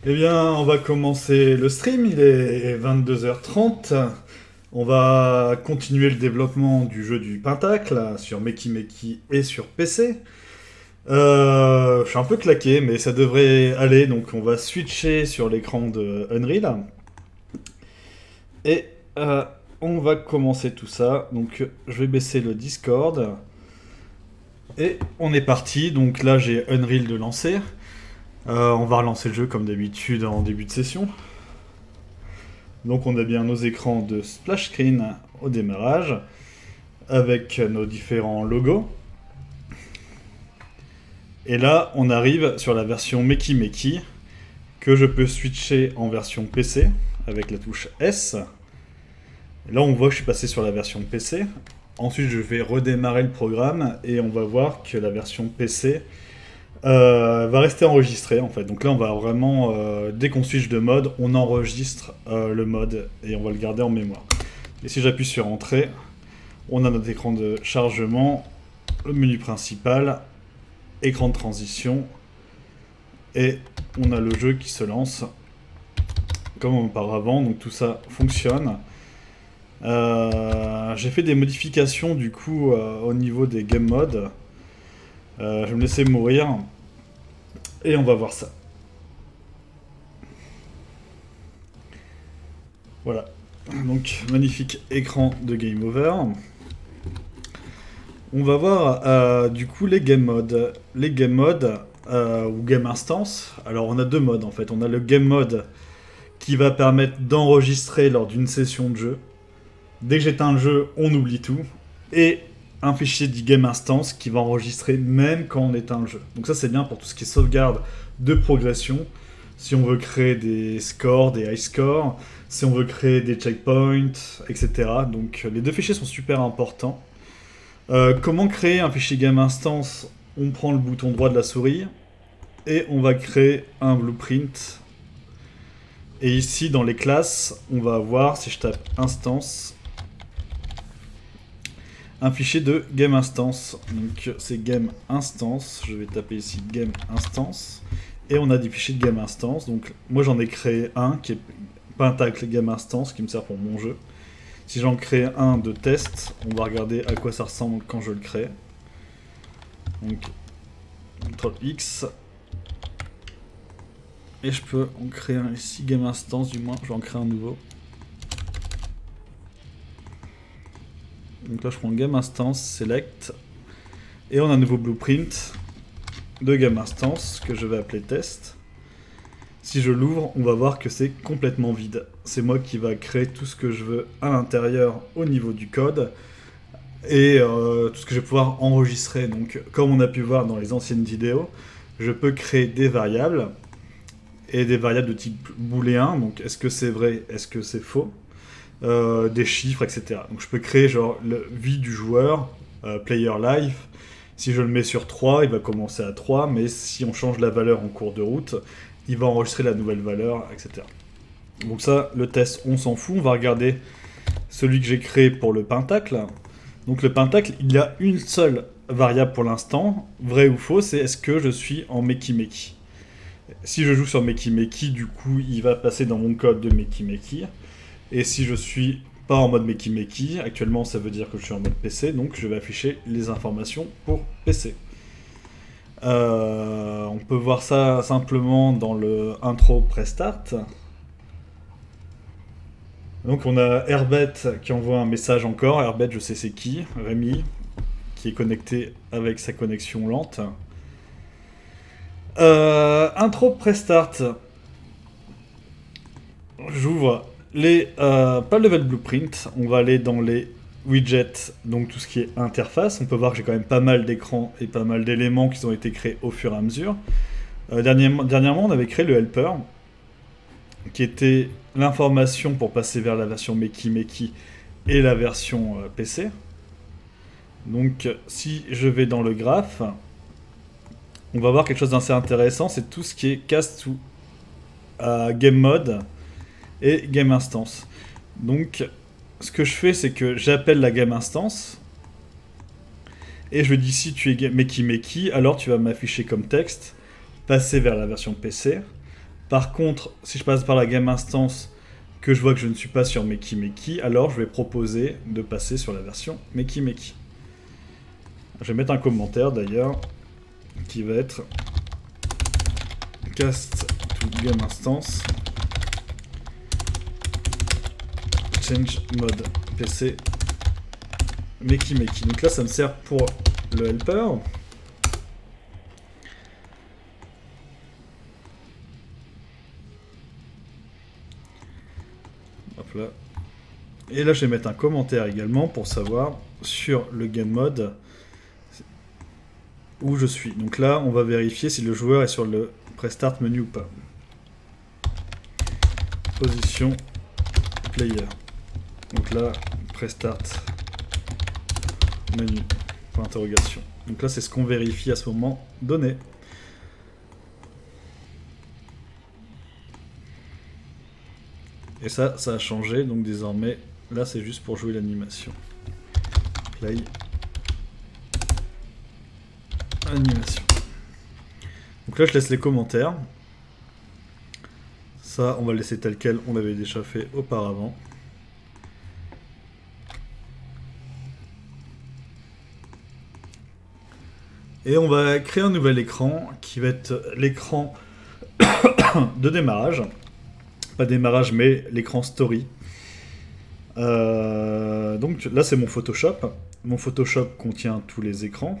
Eh bien, on va commencer le stream, il est 22h30. On va continuer le développement du jeu du Pentacle sur Meki Meki et sur PC. Je suis un peu claqué, mais ça devrait aller, donc on va switcher sur l'écran de Unreal. Et on va commencer tout ça. Donc je vais baisser le Discord. Et on est parti, donc là j'ai Unreal de lancer. On va relancer le jeu comme d'habitude en début de session. Donc on a bien nos écrans de splash screen au démarrage, avec nos différents logos. Et là, on arrive sur la version Meki Meki, que je peux switcher en version PC, avec la touche S. Et là, on voit que je suis passé sur la version PC. Ensuite, je vais redémarrer le programme, et on va voir que la version PC va rester enregistrée, en fait. Donc là, on va vraiment, dès qu'on switch de mode, on enregistre le mode, et on va le garder en mémoire. Et si j'appuie sur Entrée, on a notre écran de chargement, le menu principal, écran de transition, et on a le jeu qui se lance comme auparavant, donc tout ça fonctionne. J'ai fait des modifications du coup au niveau des game modes. Je vais me laisser mourir et on va voir ça. Voilà, donc magnifique écran de Game Over. On va voir du coup les game modes. Les game modes ou game instance. Alors on a deux modes en fait. On a le game mode qui va permettre d'enregistrer lors d'une session de jeu. Dès que j'éteins le jeu, on oublie tout. Et un fichier dit game instance qui va enregistrer même quand on éteint le jeu. Donc ça c'est bien pour tout ce qui est sauvegarde de progression. Si on veut créer des scores, des high scores, si on veut créer des checkpoints, etc. Donc les deux fichiers sont super importants. Comment créer un fichier game instance? On prend le bouton droit de la souris et on va créer un blueprint. Et ici dans les classes, on va avoir, si je tape instance, un fichier de game instance. Donc c'est game instance, je vais taper ici game instance. Et on a des fichiers de game instance. Donc moi j'en ai créé un qui est Pentacle game instance qui me sert pour mon jeu. Si j'en crée un de test, on va regarder à quoi ça ressemble quand je le crée. Donc, CTRL X. Et je peux en créer un ici, game instance du moins, je vais en créer un nouveau. Donc là je prends game instance, select. Et on a un nouveau blueprint de game instance que je vais appeler test. Si je l'ouvre, on va voir que c'est complètement vide. C'est moi qui va créer tout ce que je veux à l'intérieur au niveau du code et tout ce que je vais pouvoir enregistrer. Donc, comme on a pu voir dans les anciennes vidéos, je peux créer des variables et des variables de type booléen. Donc, est-ce que c'est vrai, est-ce que c'est faux, des chiffres, etc. Donc, je peux créer genre le vie du joueur, player life. Si je le mets sur 3, il va commencer à 3, mais si on change la valeur en cours de route, il va enregistrer la nouvelle valeur, etc. Donc ça, le test, on s'en fout. On va regarder celui que j'ai créé pour le pentacle. Donc le pentacle, il y a une seule variable pour l'instant, vrai ou faux, c'est est-ce que je suis en Meki Meki. Si je joue sur Meki Meki, du coup, il va passer dans mon code de Meki Meki. Et si je suis pas en mode Meki Meki, actuellement ça veut dire que je suis en mode PC, donc je vais afficher les informations pour PC. On peut voir ça simplement dans le intro prestart. Donc on a Herbet qui envoie un message encore. Herbet, je sais c'est qui. Rémi, qui est connecté avec sa connexion lente. Intro prestart. J'ouvre les pas level blueprint. On va aller dans les widgets, donc tout ce qui est interface. On peut voir que j'ai quand même pas mal d'écrans et pas mal d'éléments qui ont été créés au fur et à mesure. Dernièrement, on avait créé le helper, qui était l'information pour passer vers la version Meki Meki et la version PC. Donc si je vais dans le graphe, on va voir quelque chose d'assez intéressant, c'est tout ce qui est cast to game mode et game instance. Donc ce que je fais, c'est que j'appelle la game instance et je lui dis si tu es Meki Meki, alors tu vas m'afficher comme texte passer vers la version PC. Par contre, si je passe par la game instance, que je vois que je ne suis pas sur Meki Meki, alors je vais proposer de passer sur la version Meki Meki. Je vais mettre un commentaire d'ailleurs qui va être cast to game instance change mode PC Meki Meki. Donc là ça me sert pour le helper. Hop là. Et là je vais mettre un commentaire également pour savoir sur le game mode où je suis. Donc là on va vérifier si le joueur est sur le prestart menu ou pas. Position player. Donc là prestart menu point interrogation. Donc là c'est ce qu'on vérifie à ce moment donné. Et ça a changé, donc désormais, là c'est juste pour jouer l'animation. Play. Animation. Donc là je laisse les commentaires. Ça on va le laisser tel quel, on l'avait déjà fait auparavant. Et on va créer un nouvel écran qui va être l'écran de démarrage. Pas démarrage mais l'écran story. Donc là c'est mon Photoshop. Mon Photoshop contient tous les écrans.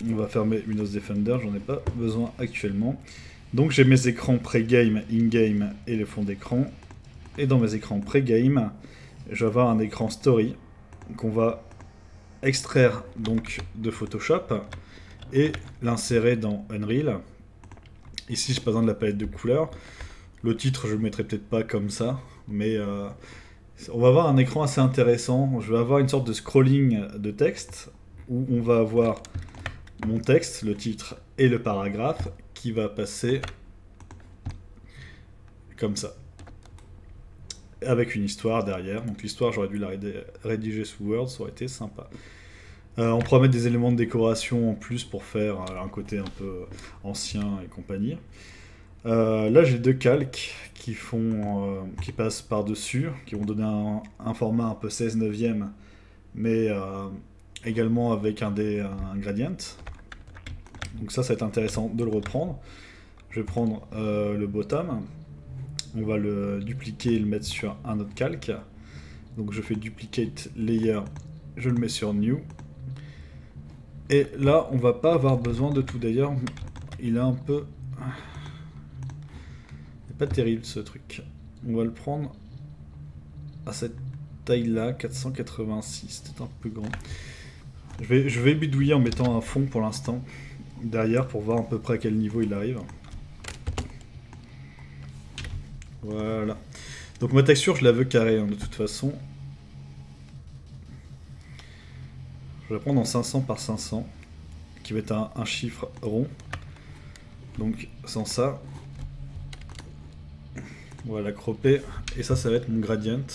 On va fermer Windows Defender, j'en ai pas besoin actuellement. Donc j'ai mes écrans pré-game, in-game et le fond d'écran. Et dans mes écrans pré-game, je vais avoir un écran story qu'on va extraire donc de Photoshop et l'insérer dans Unreal. Ici, j'ai pas besoin de la palette de couleurs. Le titre, je le mettrai peut-être pas comme ça, mais on va avoir un écran assez intéressant. Je vais avoir une sorte de scrolling de texte où on va avoir mon texte, le titre et le paragraphe qui va passer comme ça. Avec une histoire derrière. Donc l'histoire, j'aurais dû la rédiger sous Word, ça aurait été sympa. On pourra mettre des éléments de décoration en plus pour faire un côté un peu ancien et compagnie. Là j'ai deux calques qui passent par-dessus, qui vont donner un format un peu 16/9, mais également avec un gradient. Donc ça va être intéressant de le reprendre. Je vais prendre le bottom, on va le dupliquer et le mettre sur un autre calque. Donc je fais duplicate layer, je le mets sur new. Et là, on va pas avoir besoin de tout. D'ailleurs, il est un peu... C'est pas terrible ce truc. On va le prendre à cette taille-là, 486, c'est un peu grand. Je vais bidouiller en mettant un fond pour l'instant derrière pour voir à peu près à quel niveau il arrive. Voilà. Donc ma texture, je la veux carrée hein, de toute façon. Je vais la prendre en 500 par 500, qui va être un chiffre rond. Donc sans ça, on va la cropper. Et ça va être mon gradient,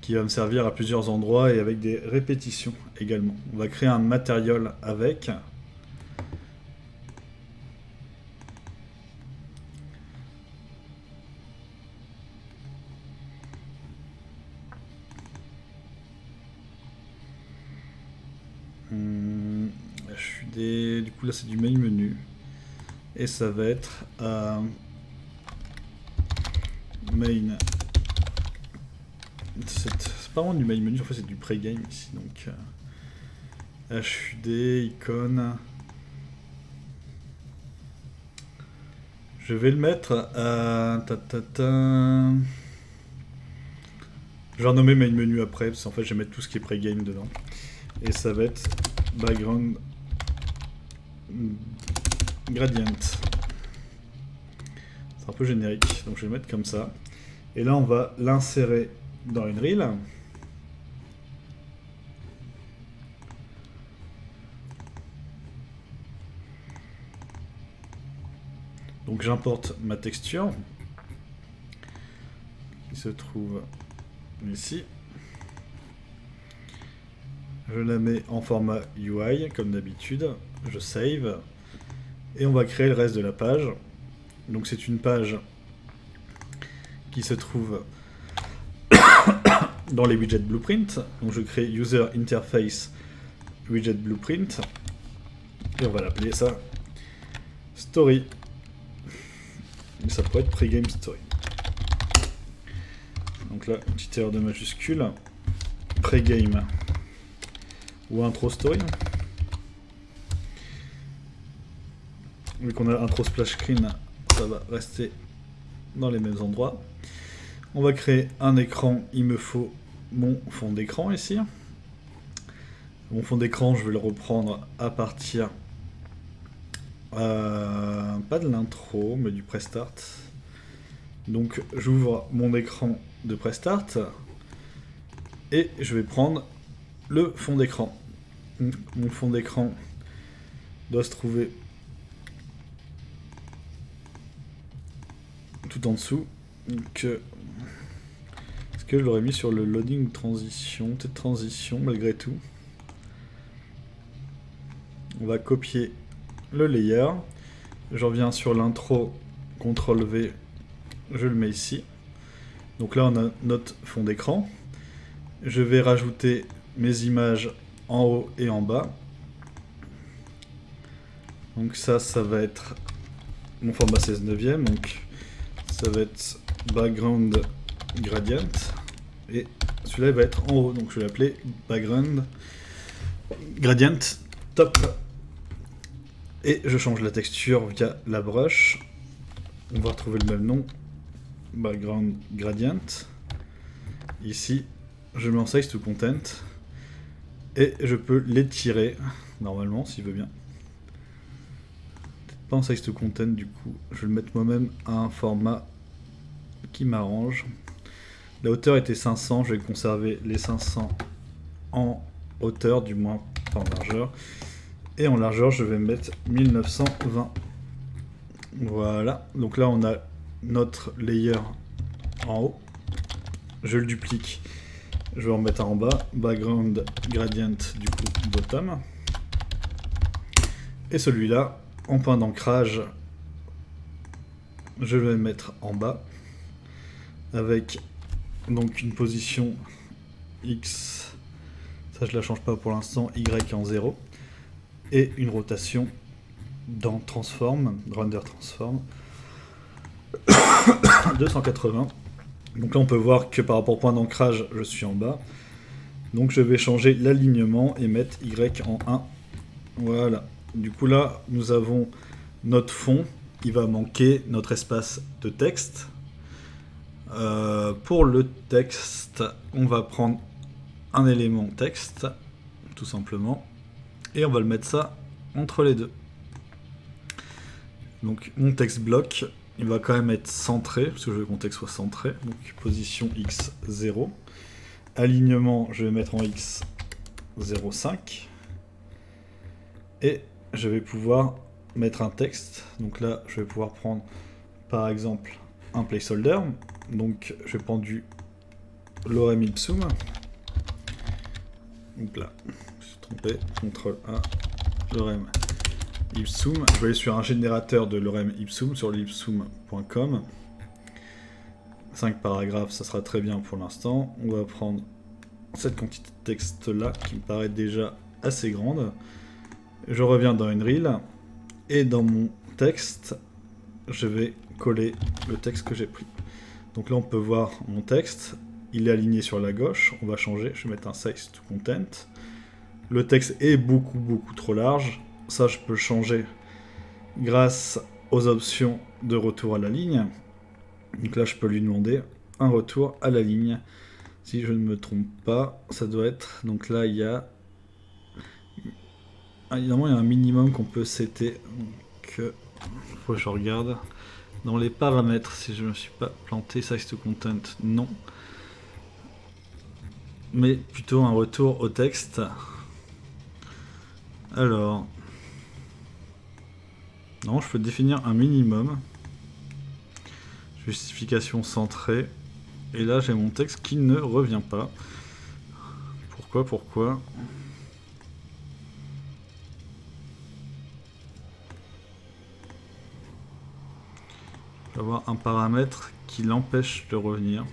qui va me servir à plusieurs endroits et avec des répétitions également. On va créer un matériel avec. Du coup là c'est du main menu et ça va être main. C'est pas vraiment du main menu, en fait c'est du pré-game ici, donc HUD, icône. Je vais le mettre à je vais renommer main menu après parce qu'en fait je vais mettre tout ce qui est pré-game dedans et ça va être background gradient. C'est un peu générique, donc je vais le mettre comme ça. Et là, on va l'insérer dans Unreal. Donc j'importe ma texture, qui se trouve ici. Je la mets en format UI, comme d'habitude. Je save. Et on va créer le reste de la page. Donc c'est une page qui se trouve dans les widgets Blueprint. Donc je crée User Interface Widget Blueprint. Et on va l'appeler ça Story. Et ça pourrait être Pregame Story. Donc là, une petite erreur de majuscule. Pregame ou Intro Story. Vu qu'on a Intro Splash Screen, ça va rester dans les mêmes endroits. On va créer un écran. Il me faut mon fond d'écran ici. Mon fond d'écran, je vais le reprendre à partir pas de l'intro, mais du Prestart. Donc j'ouvre mon écran de Prestart et je vais prendre le fond d'écran. Mon fond d'écran doit se trouver tout en dessous. Donc, est-ce que je l'aurais mis sur le loading transition? Peut-être transition malgré tout. On va copier le layer. Je reviens sur l'intro, CTRL V, je le mets ici. Donc là on a notre fond d'écran. Je vais rajouter mes images en haut et en bas. Donc ça va être mon format 16/9, donc ça va être background gradient. Et celui-là va être en haut, donc je vais l'appeler background gradient top. Et je change la texture via la brush. On va retrouver le même nom. Background gradient. Ici, je mets en size to content. Et je peux l'étirer, normalement, s'il veut bien. Peut-être pas en size to content, du coup. Je vais le mettre moi-même à un format qui m'arrange. La hauteur était 500. Je vais conserver les 500 en hauteur, du moins pas en largeur. Et en largeur, je vais mettre 1920. Voilà. Donc là, on a notre layer en haut. Je le duplique. Je vais en mettre un en bas. Background gradient, du coup, bottom. Et celui-là, en point d'ancrage, je vais le mettre en bas. Avec donc une position X. Ça, je la change pas pour l'instant. Y en 0. Et une rotation dans Transform, Render Transform, 280. Donc là on peut voir que par rapport au point d'ancrage, je suis en bas. Donc je vais changer l'alignement et mettre Y en 1. Voilà. Du coup là, nous avons notre fond. Il va manquer notre espace de texte. Pour le texte, on va prendre un élément texte, tout simplement. Et on va le mettre ça entre les deux. Donc mon texte bloc, il va quand même être centré, parce que je veux que mon texte soit centré. Donc position X 0. Alignement, je vais mettre en X 0,5. Et je vais pouvoir mettre un texte. Donc là, je vais pouvoir prendre par exemple un placeholder. Donc je vais prendre du lorem ipsum. Donc là, je suis trompé, CTRL A, lorem ipsum. Je vais aller sur un générateur de lorem ipsum sur l'ipsum.com. 5 paragraphes, ça sera très bien pour l'instant. On va prendre cette quantité de texte là qui me paraît déjà assez grande. Je reviens dans Unreal et dans mon texte, je vais coller le texte que j'ai pris. Donc là, on peut voir mon texte. Il est aligné sur la gauche. On va changer. Je vais mettre un size to content. Le texte est beaucoup trop large. Ça, je peux le changer grâce aux options de retour à la ligne. Donc là, je peux lui demander un retour à la ligne. Si je ne me trompe pas, ça doit être... Donc là, il y a... Évidemment, il y a un minimum qu'on peut setter. Donc, faut que je regarde. Dans les paramètres, si je ne me suis pas planté, size to content, non. Mais plutôt un retour au texte. Alors... Non, je peux définir un minimum. Justification centrée. Et là, j'ai mon texte qui ne revient pas. Pourquoi vais avoir un paramètre qui l'empêche de revenir.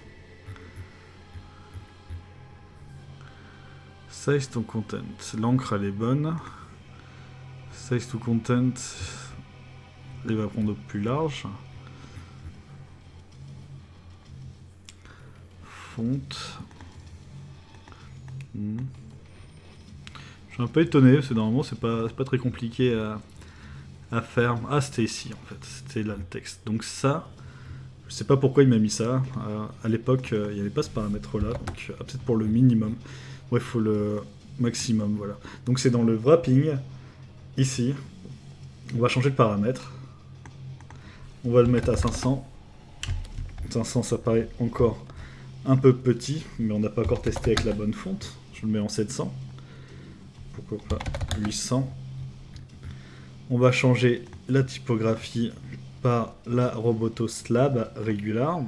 Size to content. L'encre elle est bonne. Size to content. Il va prendre plus large. Font. Je suis un peu étonné parce que normalement c'est pas très compliqué à faire. Ah, c'était ici en fait, c'était là le texte. Donc ça, je sais pas pourquoi il m'a mis ça. À l'époque, il n'y avait pas ce paramètre là, donc peut-être pour le minimum. Ouais, il faut le maximum, voilà. Donc c'est dans le wrapping, ici. On va changer le paramètre. On va le mettre à 500. 500, ça paraît encore un peu petit, mais on n'a pas encore testé avec la bonne fonte. Je le mets en 700. Pourquoi pas 800. On va changer la typographie par la Roboto Slab Regular.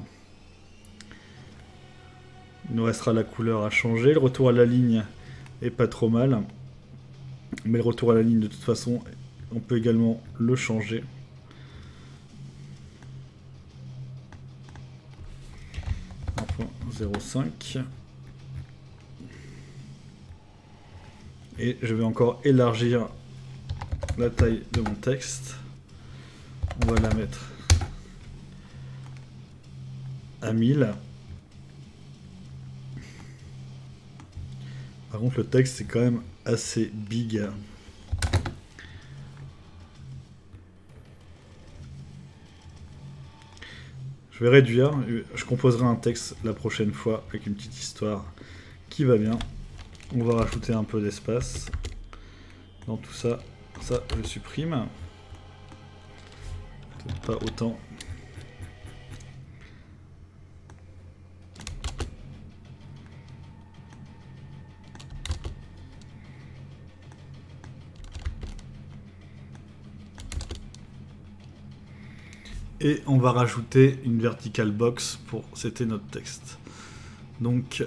Il nous restera la couleur à changer. Le retour à la ligne est pas trop mal. Mais le retour à la ligne, de toute façon, on peut également le changer. .05. Et je vais encore élargir la taille de mon texte. On va la mettre à 1000. Par contre, le texte c'est quand même assez big. Je vais réduire, je composerai un texte la prochaine fois avec une petite histoire qui va bien. On va rajouter un peu d'espace dans tout ça. Ça, je supprime. Peut-être pas autant. Et on va rajouter une vertical box pour c'était notre texte. Donc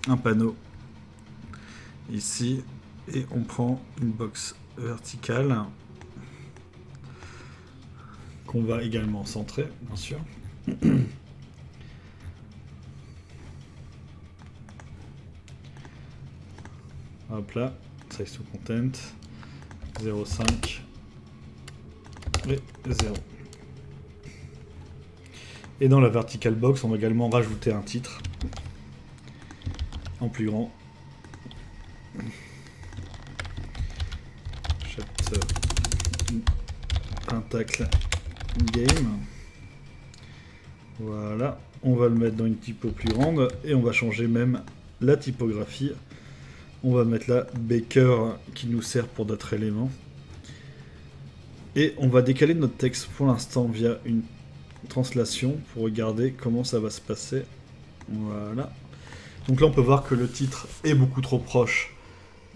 un panneau ici et on prend une box verticale qu'on va également centrer, bien sûr. Hop là, size to content 0,5 et 0. Et dans la vertical box, on va également rajouter un titre en plus grand. Pentacle game. Voilà, on va le mettre dans une typo plus grande et on va changer même la typographie. On va mettre là Baker qui nous sert pour d'autres éléments. Et on va décaler notre texte pour l'instant via une translation pour regarder comment ça va se passer. Voilà. Donc là on peut voir que le titre est beaucoup trop proche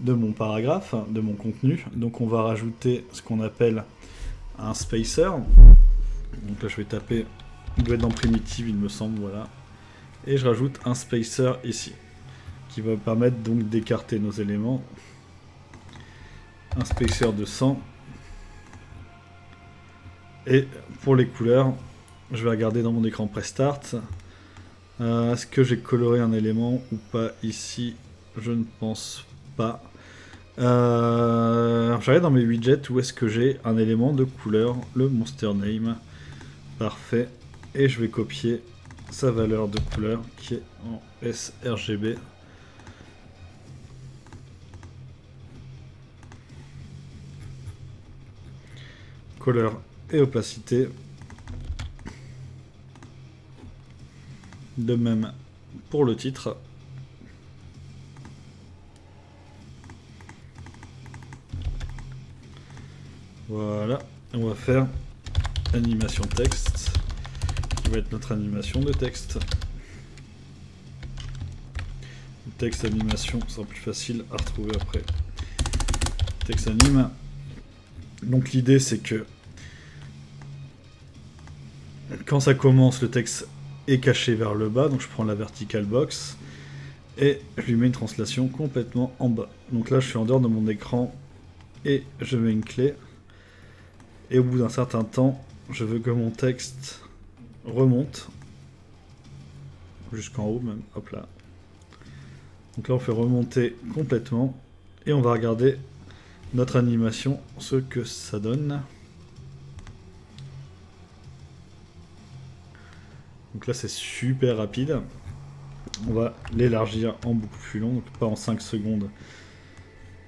de mon paragraphe, de mon contenu. Donc on va rajouter ce qu'on appelle un spacer. Donc là je vais taper, il doit être dans primitive il me semble, voilà. Et je rajoute un spacer ici, qui va permettre donc d'écarter nos éléments. Un spacer de 100. Et pour les couleurs, je vais regarder dans mon écran Prestart. Est-ce que j'ai coloré un élément ou pas ici? Je ne pense pas. Je regarde dans mes widgets où est-ce que j'ai un élément de couleur, le monster name. Parfait. Et je vais copier sa valeur de couleur qui est en sRGB. Couleur et opacité. De même pour le titre. Voilà, on va faire animation texte, qui va être notre animation de texte. Le texte animation sera plus facile à retrouver après. Texte anime. Donc l'idée c'est que quand ça commence, le texte est caché vers le bas, donc je prends la vertical box et je lui mets une translation complètement en bas. Donc là je suis en dehors de mon écran et je mets une clé. Et au bout d'un certain temps, je veux que mon texte remonte jusqu'en haut même, hop là. Donc là on fait remonter complètement et on va regarder notre animation, ce que ça donne. Donc là c'est super rapide. On va l'élargir en beaucoup plus long, donc pas en 5 secondes,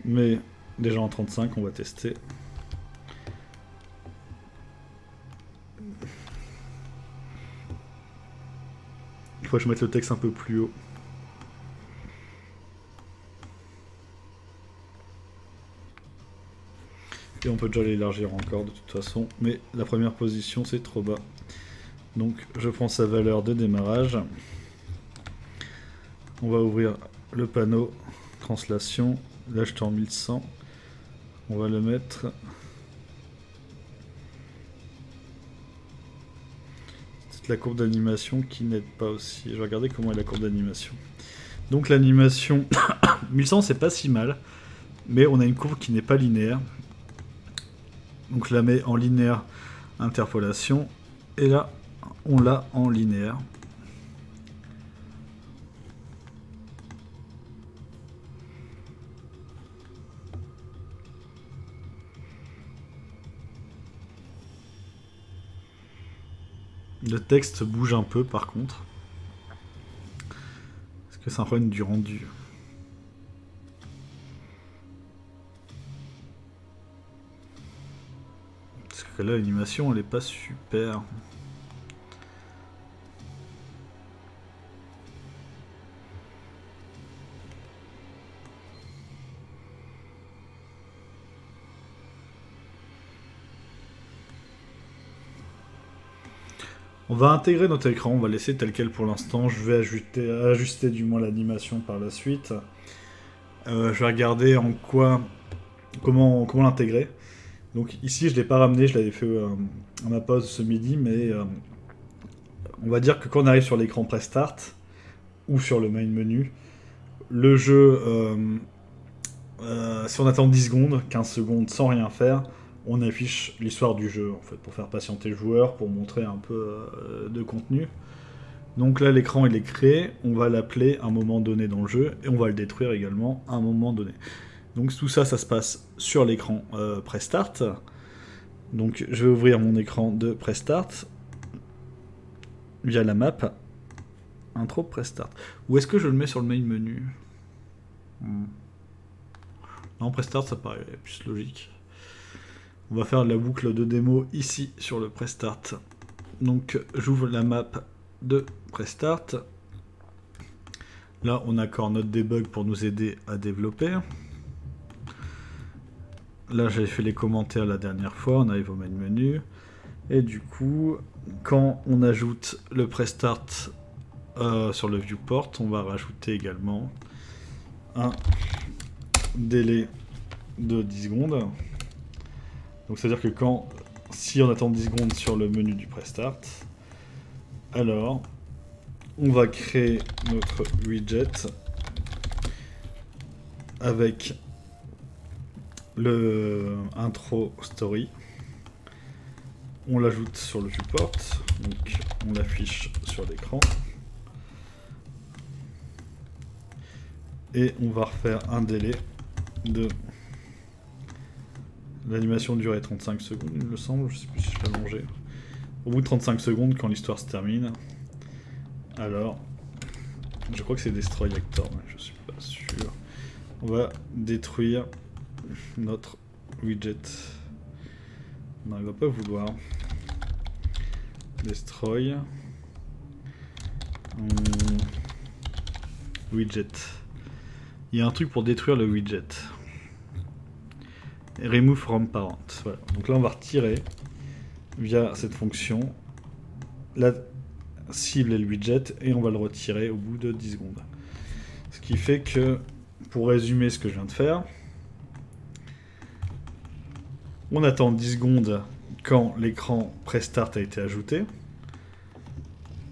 mais déjà en 35, on va tester. Il faut que je mette le texte un peu plus haut. Et on peut déjà l'élargir encore de toute façon, mais la première position c'est trop bas. Donc je prends sa valeur de démarrage. On va ouvrir le panneau translation. Là j'étais en 1100. On va le mettre. C'est la courbe d'animation qui n'aide pas aussi. Je vais regarder comment est la courbe d'animation. Donc l'animation 1100 c'est pas si mal, mais on a une courbe qui n'est pas linéaire. Donc je la mets en linéaire interpolation et là on l'a en linéaire. Le texte bouge un peu par contre. Est-ce que ça rend du rendu? Parce que là l'animation elle est pas super. On va intégrer notre écran, on va laisser tel quel pour l'instant. Je vais ajuster du moins l'animation par la suite. Je vais regarder en quoi, comment l'intégrer. Donc ici je ne l'ai pas ramené, je l'avais fait à ma pause ce midi, mais on va dire que quand on arrive sur l'écran Prestart ou sur le main menu, le jeu, si on attend 10 secondes, 15 secondes sans rien faire, on affiche l'histoire du jeu, en fait, pour faire patienter le joueur, pour montrer un peu de contenu. Donc là, l'écran, il est créé, on va l'appeler à un moment donné dans le jeu, et on va le détruire également à un moment donné. Donc tout ça, ça se passe sur l'écran Prestart. Donc je vais ouvrir mon écran de Prestart, via la map, intro Prestart. Ou est-ce que je le mets sur le main menu? Non, Prestart, ça paraît plus logique. On va faire la boucle de démo ici sur le Prestart. Donc j'ouvre la map de Prestart. Là on a encore notre debug pour nous aider à développer. Là j'avais fait les commentaires la dernière fois, on arrive au main menu. Et du coup, quand on ajoute le Prestart sur le viewport, on va rajouter également un délai de 10 secondes. Donc c'est à dire que si on attend 10 secondes sur le menu du Prestart, alors on va créer notre widget avec le intro story. On l'ajoute sur le viewport, donc on l'affiche sur l'écran. Et on va refaire un délai de... L'animation durait 35 secondes, il me semble, je sais plus si je l'ai allongé. Au bout de 35 secondes, quand l'histoire se termine, alors, je crois que c'est Destroy Actor, mais je suis pas sûr. On va détruire notre widget. Non, il va pas vouloir. Destroy. Widget. Il y a un truc pour détruire le widget. Remove from parent. Voilà. Donc là on va retirer via cette fonction la cible et le widget et on va le retirer au bout de 10 secondes. Ce qui fait que, pour résumer ce que je viens de faire, on attend 10 secondes quand l'écran Prestart a été ajouté,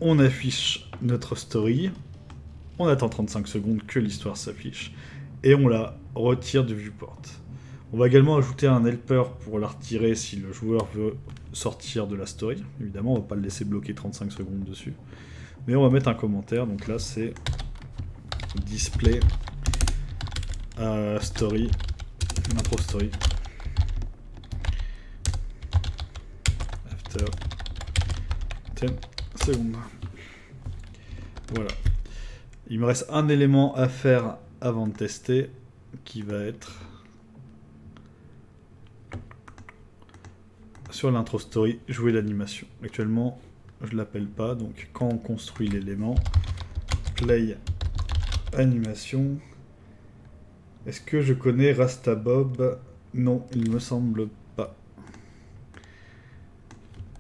on affiche notre story, on attend 35 secondes que l'histoire s'affiche et on la retire du viewport. On va également ajouter un helper pour la retirer si le joueur veut sortir de la story. Évidemment, on va pas le laisser bloquer 35 secondes dessus. Mais on va mettre un commentaire, donc là c'est display story, intro story. After 10 secondes. Voilà. Il me reste un élément à faire avant de tester, qui va être sur l'intro story, jouer l'animation. Actuellement, je l'appelle pas, donc quand on construit l'élément, play animation. Est-ce que je connais Rastabob? Non, il me semble pas.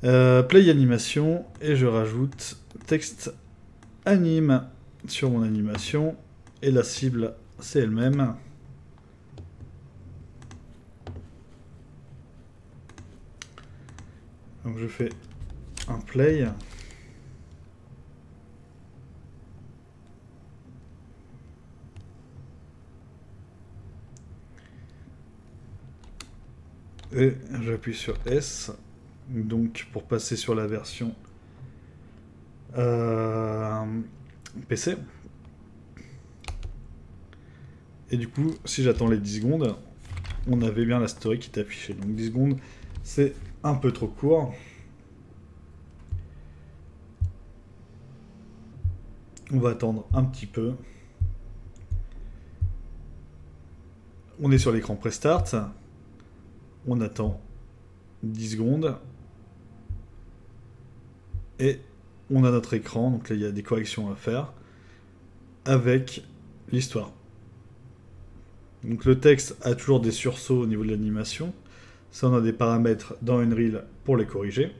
Play animation, et je rajoute texte anime sur mon animation, et la cible c'est elle-même. Donc je fais un play. Et j'appuie sur S, donc pour passer sur la version PC. Et du coup, si j'attends les 10 secondes, on avait bien la story qui est affichée. Donc 10 secondes, c'est un peu trop court. On va attendre un petit peu. On est sur l'écran Prestart. On attend 10 secondes. Et on a notre écran. Donc là, il y a des corrections à faire avec l'histoire. Donc le texte a toujours des sursauts au niveau de l'animation. Ça, on a des paramètres dans Unreal pour les corriger.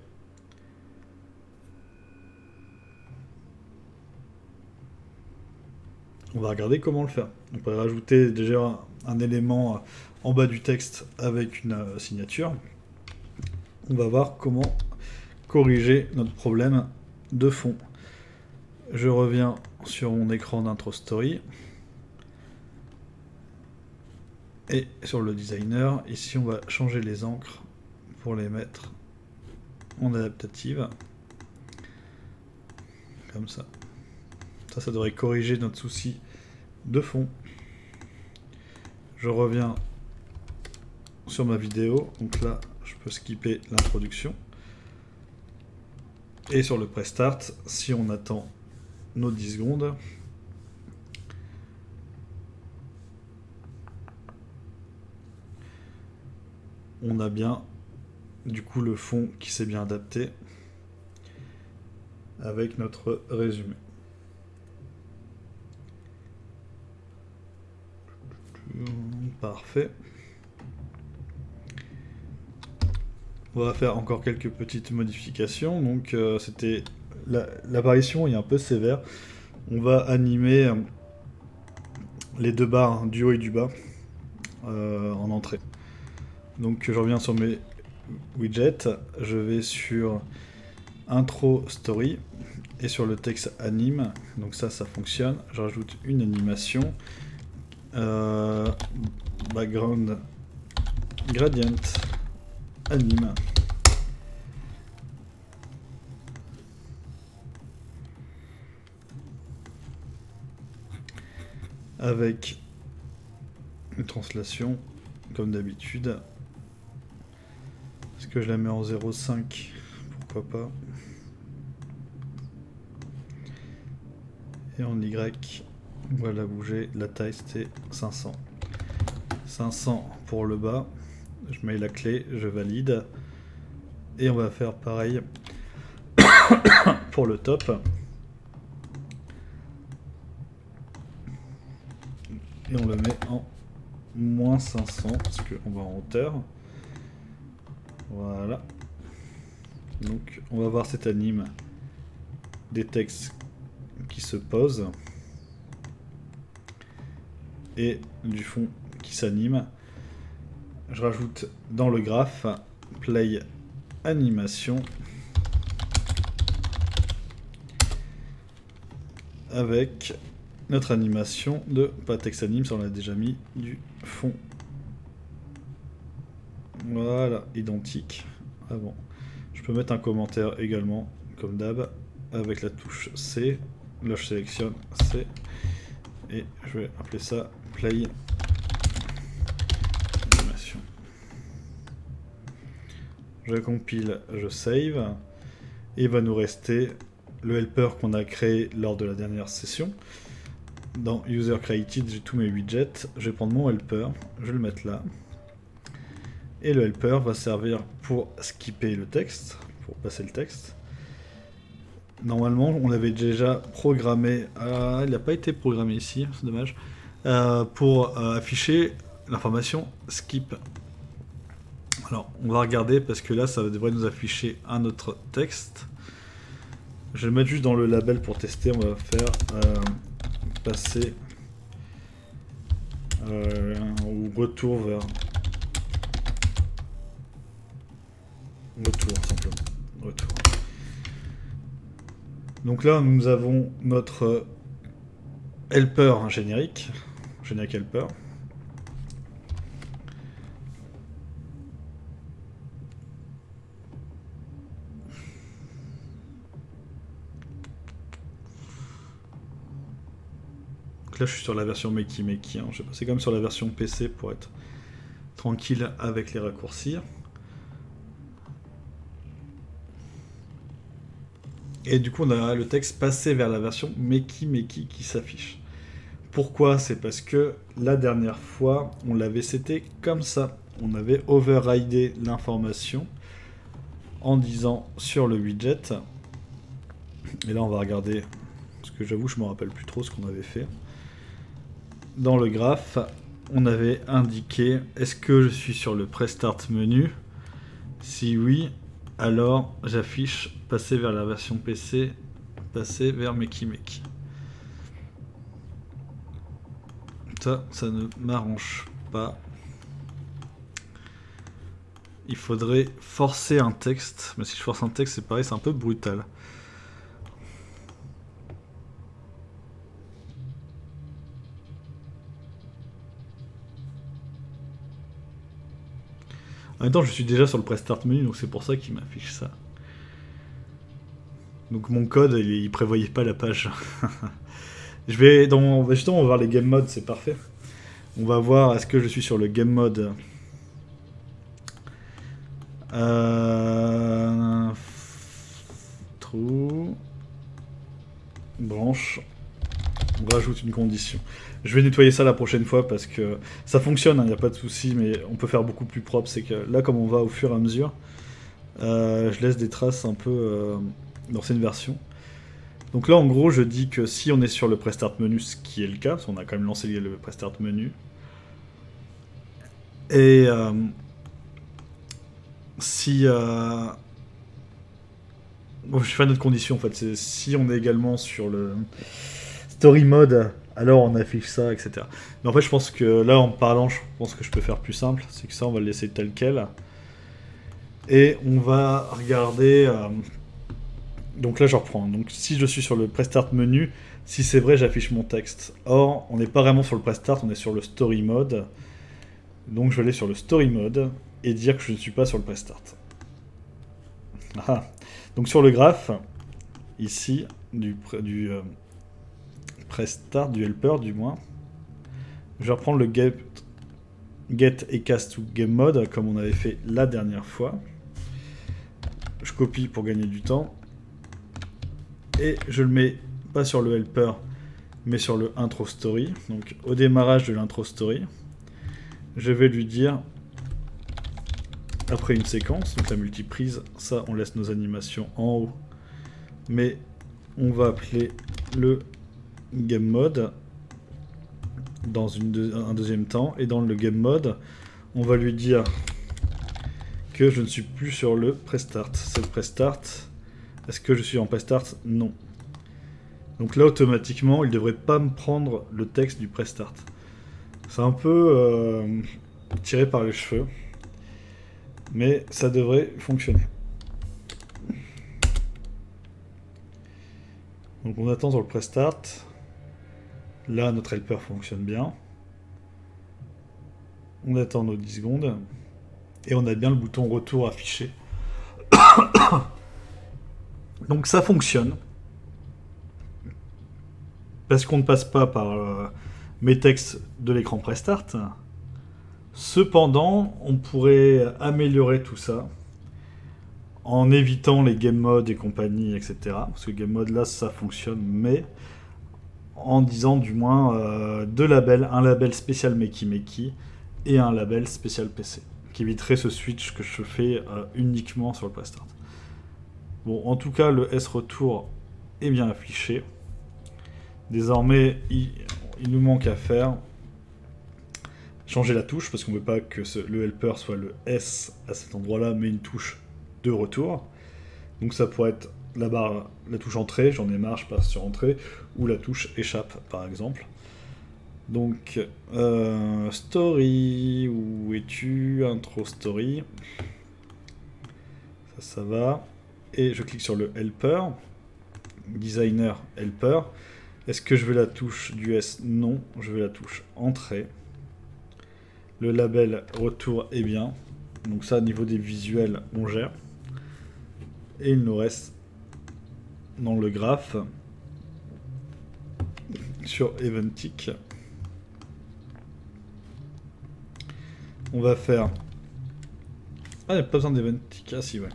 On va regarder comment le faire. On peut rajouter déjà un élément en bas du texte avec une signature. On va voir comment corriger notre problème de fond. Je reviens sur mon écran d'intro story. Et sur le designer, ici on va changer les encres pour les mettre en adaptative. Comme ça. Ça devrait corriger notre souci de fond. Je reviens sur ma vidéo. Donc là, je peux skipper l'introduction. Et sur le prestart, si on attend nos 10 secondes, on a bien du coup le fond qui s'est bien adapté avec notre résumé. Parfait. On va faire encore quelques petites modifications. Donc c'était l'apparition est un peu sévère. On va animer les deux barres du haut et du bas en entrée. Donc je reviens sur mes widgets, je vais sur intro story et sur le texte anime. Donc ça fonctionne. Je rajoute une animation. Background gradient anime. Avec une translation comme d'habitude. Est-ce que je la mets en 0.5? Pourquoi pas. Et en Y, on va la bouger. La taille c'était 500. 500 pour le bas. Je mets la clé, je valide. Et on va faire pareil pour le top. Et on le met en moins 500 parce qu'on va en hauteur. Voilà. Donc on va voir cette anime des textes qui se posent et du fond qui s'anime. Je rajoute dans le graphe play animation avec notre animation de pas texte anime, ça on l'a déjà mis, du fond Voilà, identique. Ah bon. Je peux mettre un commentaire également, comme d'hab, avec la touche C. Là je sélectionne C. Et je vais appeler ça play animation. Je compile, je save. Et il va nous rester le helper qu'on a créé lors de la dernière session. Dans User Created, j'ai tous mes widgets. Je vais prendre mon helper, je vais le mettre là. Et le helper va servir pour skipper le texte, pour passer le texte. Normalement, on l'avait déjà programmé. Il n'a pas été programmé ici, c'est dommage. Pour afficher l'information skip. Alors, on va regarder parce que là, ça devrait nous afficher un autre texte. Je vais le mettre juste dans le label pour tester. On va faire passer ou retour vers retour simplement. Retour. Donc là, nous avons notre helper générique helper. Donc là, je suis sur la version Makey. Hein. Je vais passer comme sur la version PC pour être tranquille avec les raccourcis. Et du coup, on a le texte passé vers la version Makey qui s'affiche. Pourquoi? C'est parce que la dernière fois, on l'avait seté comme ça. On avait overridé l'information en disant sur le widget. Et là, on va regarder, parce que j'avoue, je ne me rappelle plus trop ce qu'on avait fait. Dans le graphe, on avait indiqué, est-ce que je suis sur le Prestart menu? Si oui, alors j'affiche passer vers la version PC, passer vers Makey. Ça ne m'arrange pas. Il faudrait forcer un texte, mais si je force un texte, c'est pareil, c'est un peu brutal. En même temps, je suis déjà sur le Prestart menu, donc c'est pour ça qu'il m'affiche ça. Donc mon code, il prévoyait pas la page. Je vais justement, on va voir les game modes, c'est parfait. On va voir, est-ce que je suis sur le game mode True. Branche. On rajoute une condition. Je vais nettoyer ça la prochaine fois parce que ça fonctionne, il n'y a pas de souci, mais on peut faire beaucoup plus propre. C'est que là, comme on va au fur et à mesure, je laisse des traces un peu dans cette version. Donc là, en gros, je dis que si on est sur le Prestart menu, ce qui est le cas, parce qu'on a quand même lancé le Prestart menu, et si... Bon, je vais faire une autre condition, en fait, c'est si on est également sur le Story Mode, alors on affiche ça, etc. Mais en fait, je pense que là, en parlant, je pense que je peux faire plus simple, c'est que ça, on va le laisser tel quel. Et on va regarder... Donc là, je reprends. Donc si je suis sur le Prestart menu, si c'est vrai, j'affiche mon texte. Or, on n'est pas vraiment sur le Prestart, on est sur le Story Mode. Donc je vais aller sur le Story Mode et dire que je ne suis pas sur le Prestart. Ah. Donc sur le graphe, ici, du Prestart, du helper du moins, je vais reprendre le get et cast to game mode comme on avait fait la dernière fois. Je copie pour gagner du temps. Et je le mets pas sur le helper, mais sur le intro story. Donc au démarrage de l'intro story, je vais lui dire, après une séquence, donc la multiprise, ça on laisse nos animations en haut, mais on va appeler le game mode dans un deuxième temps, et dans le game mode, on va lui dire que je ne suis plus sur le prestart. C'est le prestart. Est-ce que je suis en prestart? Non. Donc là, automatiquement, il ne devrait pas me prendre le texte du prestart. C'est un peu tiré par les cheveux. Mais ça devrait fonctionner. Donc on attend sur le prestart. Là, notre helper fonctionne bien. On attend nos 10 secondes. Et on a bien le bouton retour affiché. Donc ça fonctionne. Parce qu'on ne passe pas par mes textes de l'écran Prestart. Cependant, on pourrait améliorer tout ça en évitant les game modes et compagnie, etc. Parce que game mode là, ça fonctionne, mais en disant du moins deux labels, un label spécial Makey Makey et un label spécial PC, qui éviterait ce switch que je fais uniquement sur le Prestart. Bon, en tout cas, le S-Retour est bien affiché. Désormais, il nous manque à faire changer la touche, parce qu'on ne veut pas que le helper soit le S à cet endroit-là, mais une touche de retour. Donc ça pourrait être la touche entrée, j'en ai marre, je passe sur entrée, ou la touche échappe, par exemple. Donc, story, où es-tu? Intro story. Ça va. Et je clique sur le helper. Designer helper. Est-ce que je veux la touche du S? Non, je veux la touche entrée. Le label retour est bien. Donc ça, au niveau des visuels, on gère. Et il nous reste dans le graphe sur Eventic. On va faire... Ah, il n'y a pas besoin d'Eventic. Ah si, ouais.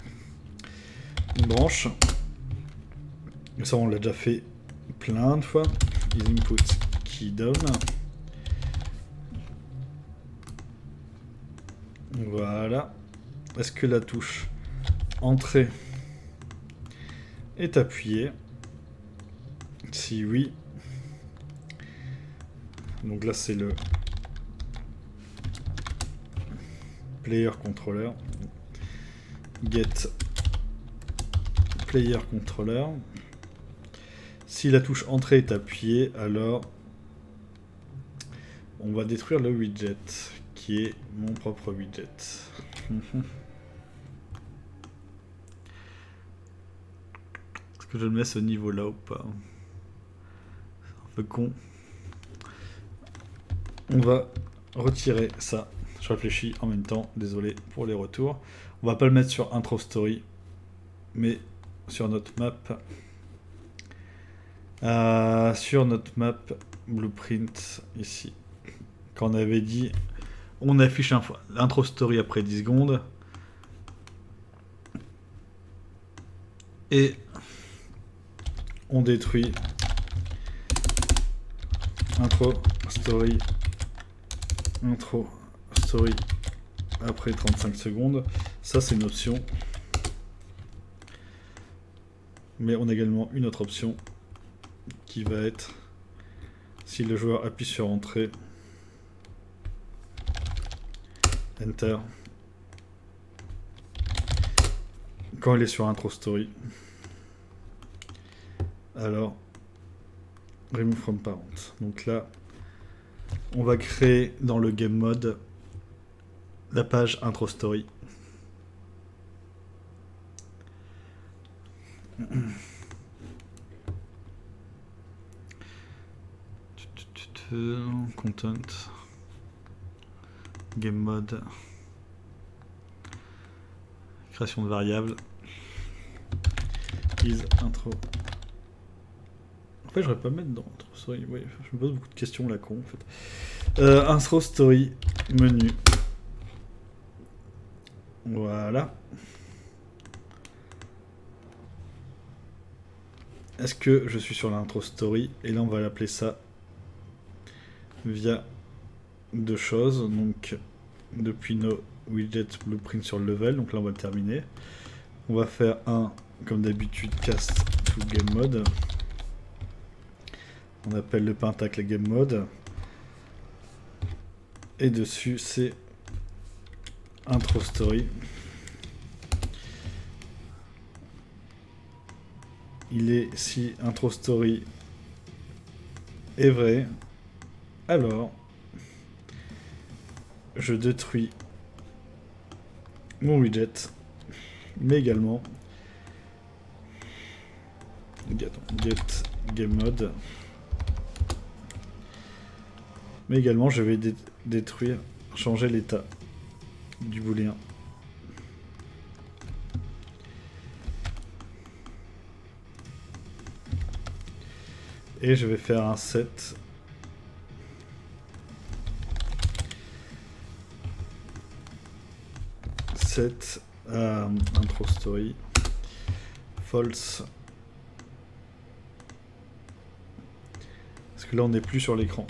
Une branche. Ça, on l'a déjà fait plein de fois. Input key down. Voilà. Est-ce que la touche entrée est appuyée? Si oui. Donc là, c'est le player controller. Get player controller. Si la touche entrée est appuyée, alors on va détruire le widget, qui est mon propre widget. Est-ce que je le mets à ce niveau-là ou pas? C'est un peu con. On va retirer ça. Je réfléchis en même temps, désolé pour les retours. On va pas le mettre sur intro story, mais sur notre map. Sur notre map blueprint ici. Quand on avait dit on affiche l'intro story après 10 secondes. Et on détruit intro story après 35 secondes. Ça, c'est une option. Mais on a également une autre option qui va être, si le joueur appuie sur entrée, enter, quand il est sur intro story, alors remove from parent. Donc là, on va créer dans le game mode la page intro story. Content, game mode, création de variables, is intro. En fait, j'aurais pas mettre dans intro story. Oui, je me pose beaucoup de questions là, con en fait. Intro story menu. Voilà. Est-ce que je suis sur l'intro story? Et là, on va l'appeler ça via deux choses. Donc, depuis nos widgets blueprint sur le level. Donc là, on va le terminer. On va faire un, comme d'habitude, cast to game mode. On appelle le pentacle game mode. Et dessus, c'est intro story. Il est si intro story est vrai, alors je détruis mon widget, mais également get game mode, mais également je vais détruire, changer l'état du booléen Et je vais faire un set. Set intro story. False. Parce que là on n'est plus sur l'écran.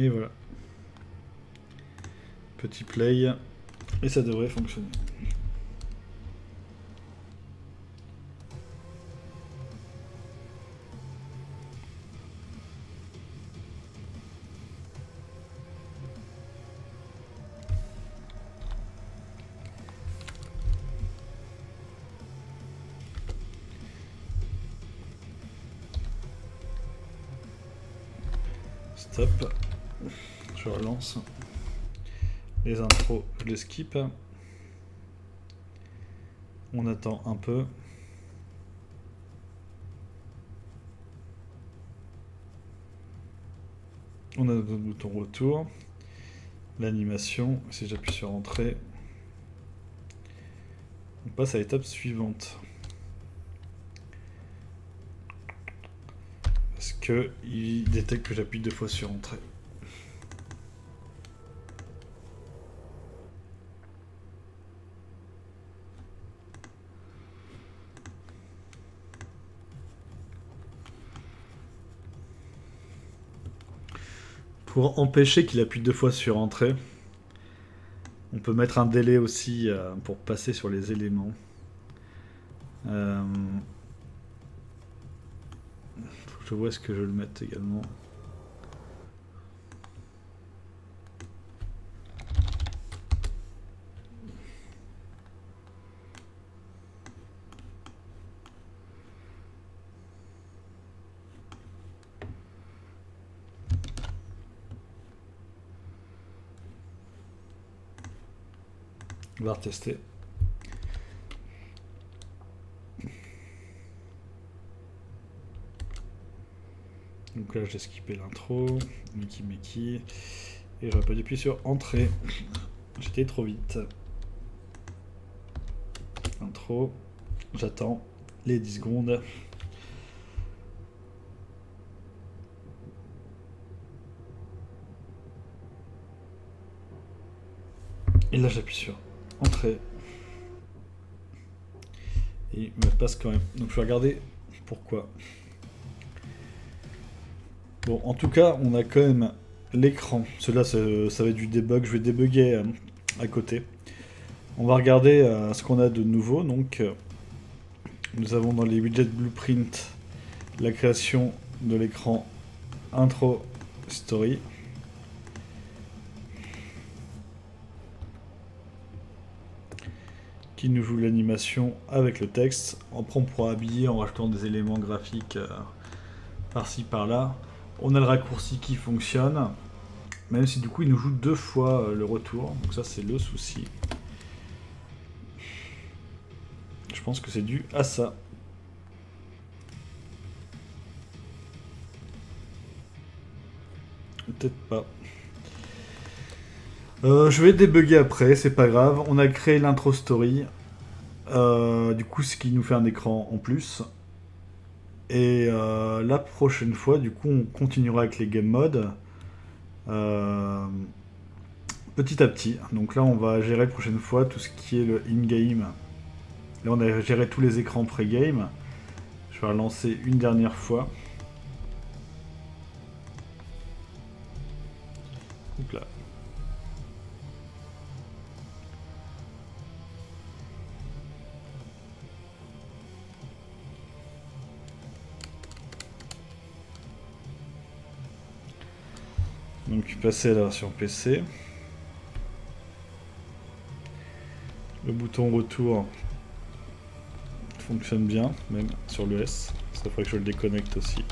Et voilà. Petit play. Et ça devrait fonctionner. Stop. Je relance. Les intros, je les skip. On attend un peu. On a notre bouton retour. L'animation, si j'appuie sur entrée, on passe à l'étape suivante. Parce que il détecte que j'appuie 2 fois sur entrée. Pour empêcher qu'il appuie 2 fois sur entrée, on peut mettre un délai aussi pour passer sur les éléments. Faut que je vois ce que je vais le mettre également. On va retester. Donc là j'ai skippé l'intro, Mickey, et j'aurais pas dû appuyer sur entrée. J'étais trop vite. Intro, j'attends les 10 secondes. Et là j'appuie sur entrée. Et il me passe quand même. Donc je vais regarder pourquoi. Bon, en tout cas, on a quand même l'écran. Cela, ça va être du debug. Je vais débugger à côté. On va regarder ce qu'on a de nouveau. Donc, nous avons dans les widgets Blueprint la création de l'écran Intro Story. Qui nous joue l'animation avec le texte. Après, on pourra habiller en rajoutant des éléments graphiques par-ci par-là. On a le raccourci qui fonctionne, même si du coup il nous joue 2 fois le retour. Donc ça c'est le souci. Je pense que c'est dû à ça. Peut-être pas. Je vais débugger après, c'est pas grave. On a créé l'intro story. Du coup, ce qui nous fait un écran en plus. Et la prochaine fois, du coup, on continuera avec les game modes. Petit à petit. Donc là, on va gérer la prochaine fois tout ce qui est le in-game. Là, on a géré tous les écrans pré-game. Je vais relancer une dernière fois. Donc là. Donc passer à la version PC. Le bouton retour fonctionne bien, même sur le S. Ça ferait que je le déconnecte aussi.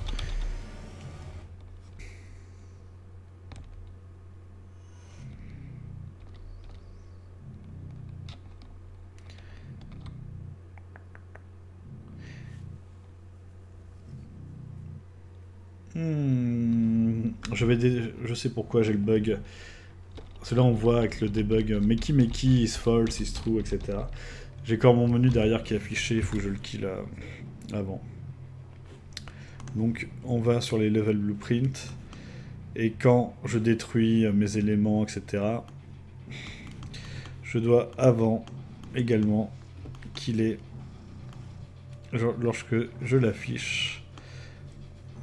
Je sais pourquoi j'ai le bug. Parce que là on voit avec le debug Meki is false, is true, etc. J'ai encore mon menu derrière qui est affiché, il faut que je le kill avant. Donc on va sur les level blueprint. Et quand je détruis mes éléments, etc., je dois avant également killer, lorsque je l'affiche,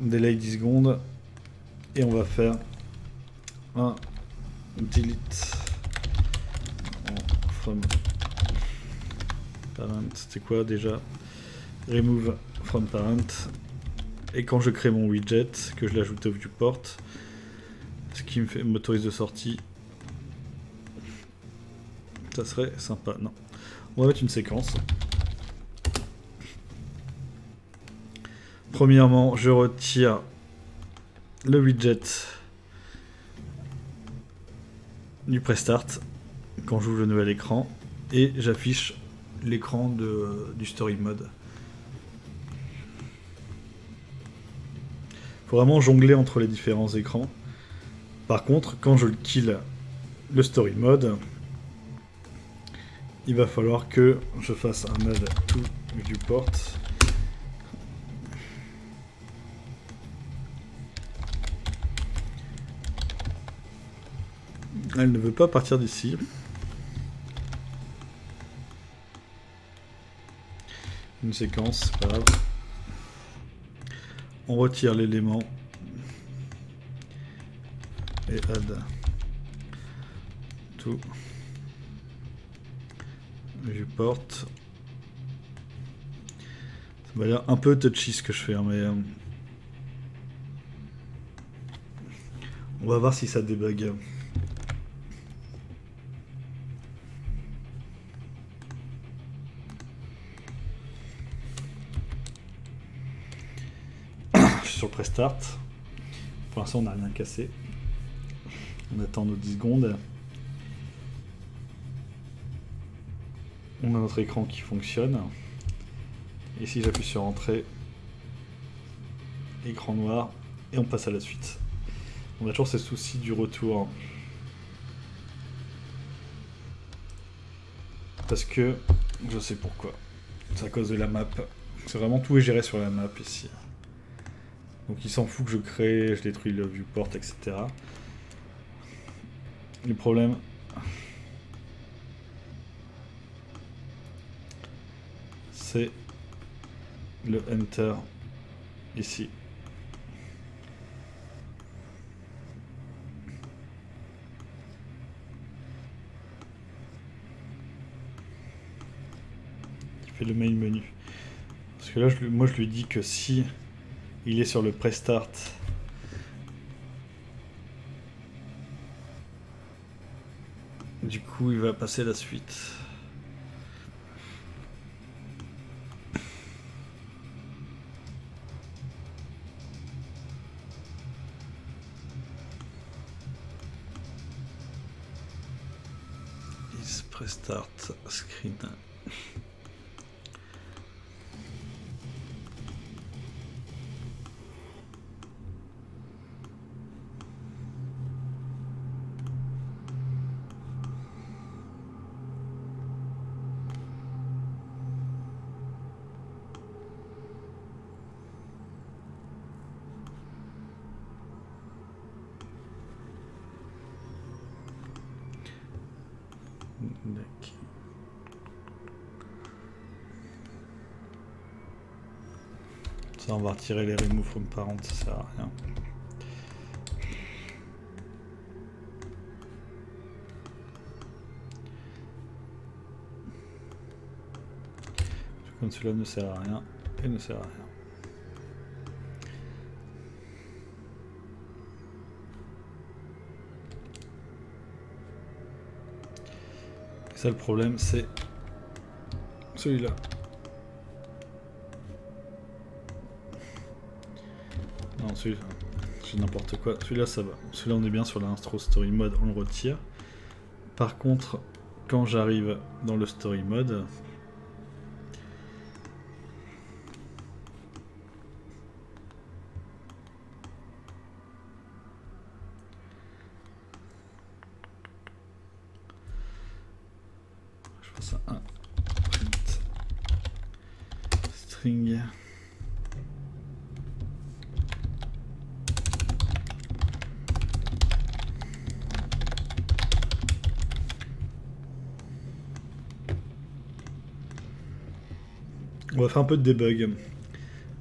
delay 10 secondes, et on va faire un delete from parent, c'était quoi déjà? Remove from parent, et quand je crée mon widget, que je l'ajoute au viewport, ce qui m'autorise de sortie, ça serait sympa. Non, on va mettre une séquence. Premièrement, je retire le widget du prestart quand j'ouvre le nouvel écran et j'affiche l'écran du story mode. Faut vraiment jongler entre les différents écrans. Par contre, quand je kill le story mode, il va falloir que je fasse un add to viewport. Elle ne veut pas partir d'ici. Une séquence, c'est pas grave. On retire l'élément et add to viewport. Ça m'a l'air un peu touchy ce que je fais, hein, mais on va voir si ça débug. Sur le prestart. Pour l'instant, on n'a rien cassé. On attend nos 10 secondes. On a notre écran qui fonctionne. Et si j'appuie sur entrée, écran noir, et on passe à la suite. On a toujours ces soucis du retour. Parce que je sais pourquoi. C'est à cause de la map. C'est vraiment tout est géré sur la map ici. Donc il s'en fout que je crée, je détruis le viewport, etc. Le problème, c'est le enter ici. Qui fait le main menu. Parce que là, moi je lui dis que si il est sur le prestart, du coup il va passer à la suite. Is prestart screen. Ça, on va retirer les remove from parent, ça sert à rien. Comme celui-là ne sert à rien et ne sert à rien. Et ça, le problème, c'est celui-là. Non, celui-là, c'est n'importe quoi. Celui-là, ça va. Celui-là, on est bien sur l'intro story mode, on le retire. Par contre, quand j'arrive dans le story mode, string. On va faire un peu de debug.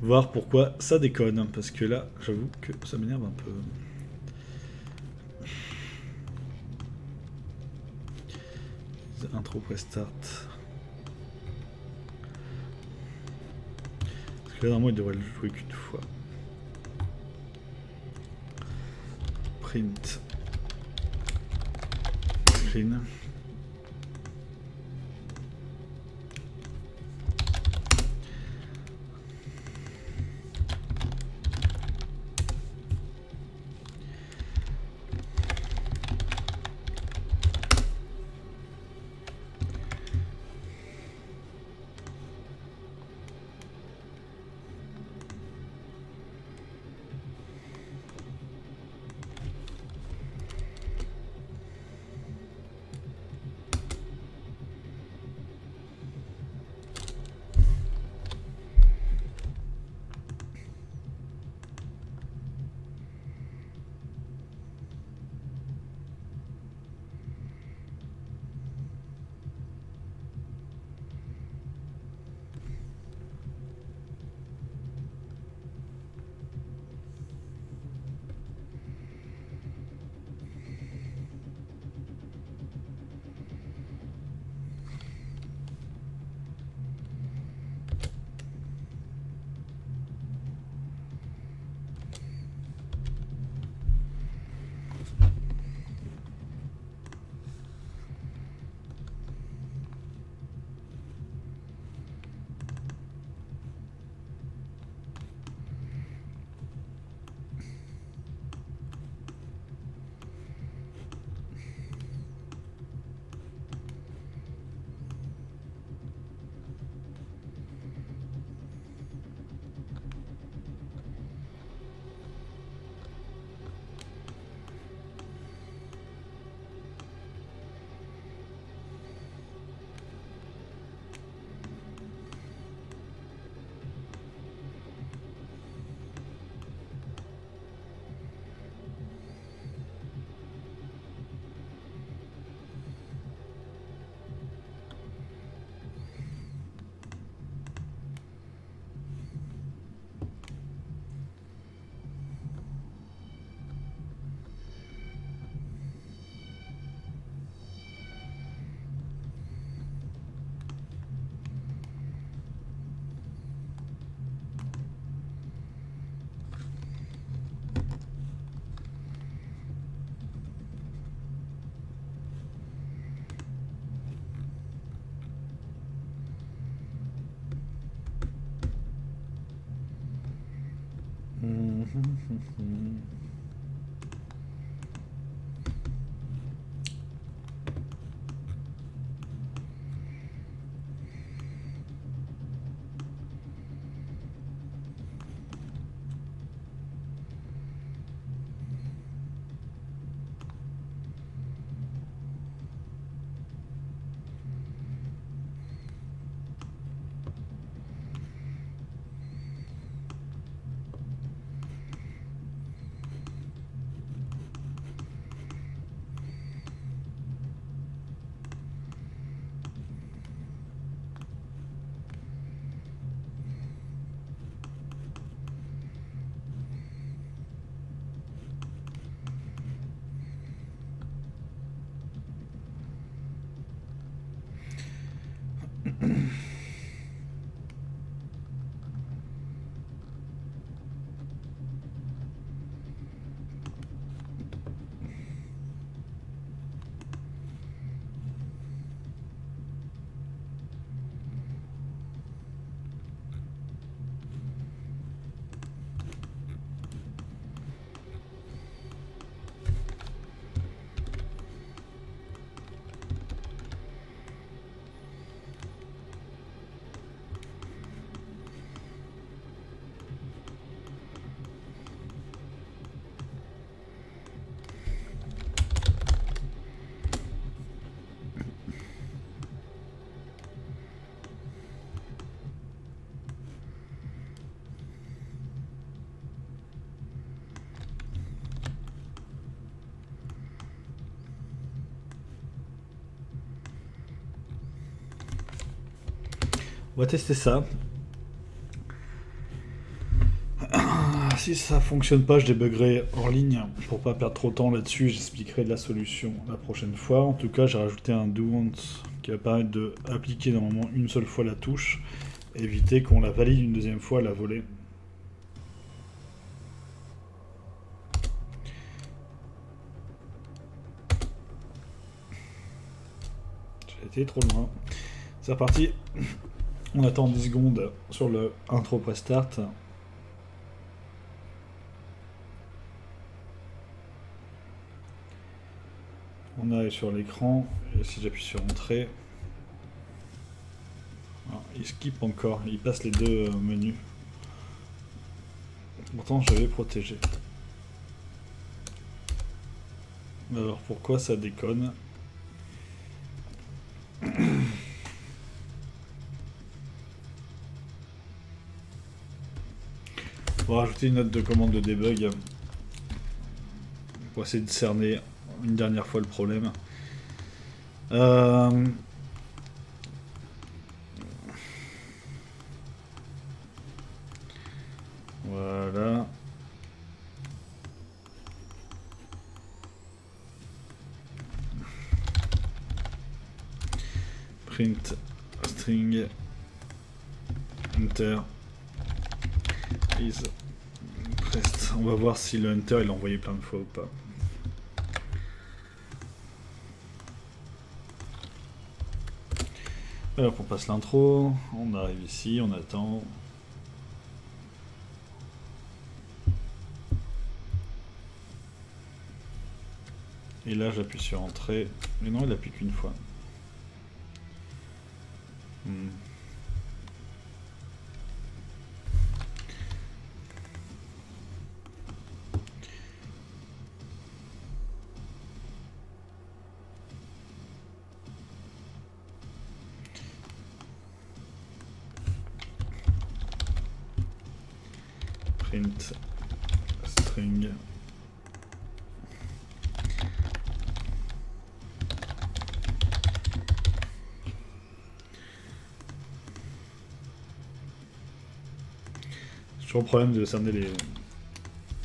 Voir pourquoi ça déconne. Parce que là, j'avoue que ça m'énerve un peu. Intro prestart. Parce que là, normalement, il devrait le jouer qu'une fois. Print. Screen. On va tester ça. Si ça fonctionne pas, je débuggerai hors ligne pour pas perdre trop de temps là-dessus. J'expliquerai de la solution la prochaine fois. En tout cas, j'ai rajouté un do want qui va permettre d'appliquer normalement une seule fois la touche, éviter qu'on la valide une deuxième fois à la volée. J'ai été trop loin. C'est reparti. On attend 10 secondes sur le intro prestart. On arrive sur l'écran, et si j'appuie sur Entrée, il skip encore, il passe les deux menus. Pourtant j'avais protégé. Alors pourquoi ça déconne? On va rajouter une note de commande de debug pour essayer de cerner une dernière fois le problème. Voilà. Print string enter is pressed. On va voir si le enter il l'a envoyé plein de fois ou pas. Alors on passe l'intro, on arrive ici, on attend. Et là j'appuie sur entrée, mais non il appuie qu'une fois. Print string c'est toujours le problème de cerner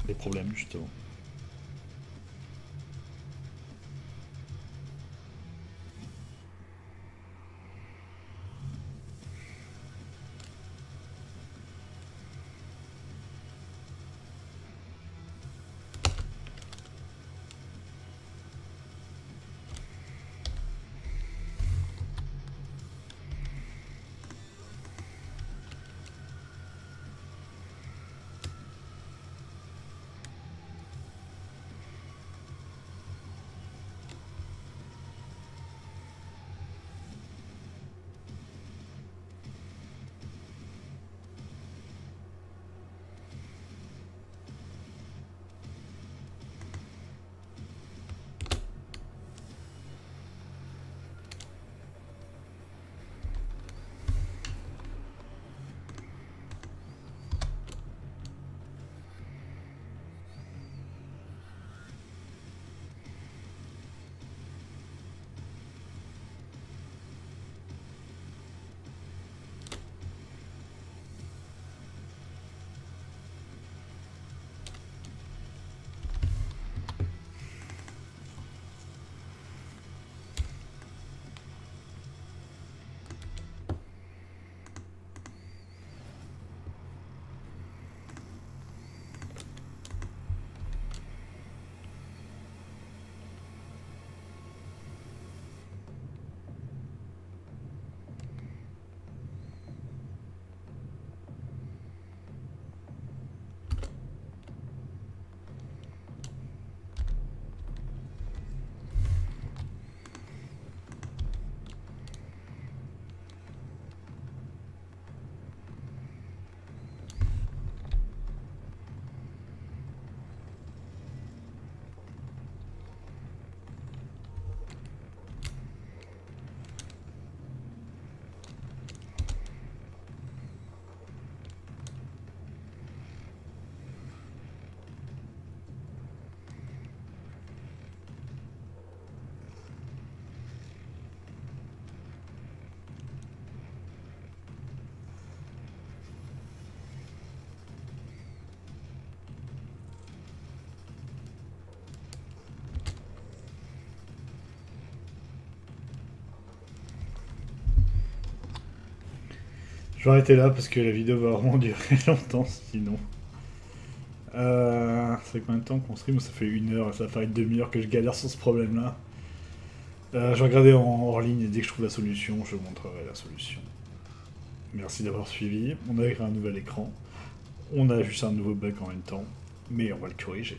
les problèmes justement. Je vais arrêter là parce que la vidéo va vraiment durer longtemps sinon. Ça fait combien de temps qu'on stream? Ça fait 1 heure, ça va faire une demi-heure que je galère sur ce problème-là. Je vais regarder hors ligne et dès que je trouve la solution, je vous montrerai la solution. Merci d'avoir suivi. On a créé un nouvel écran. On a juste un nouveau bug en même temps, mais on va le corriger.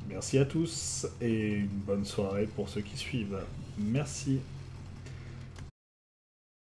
Merci à tous et une bonne soirée pour ceux qui suivent. Merci.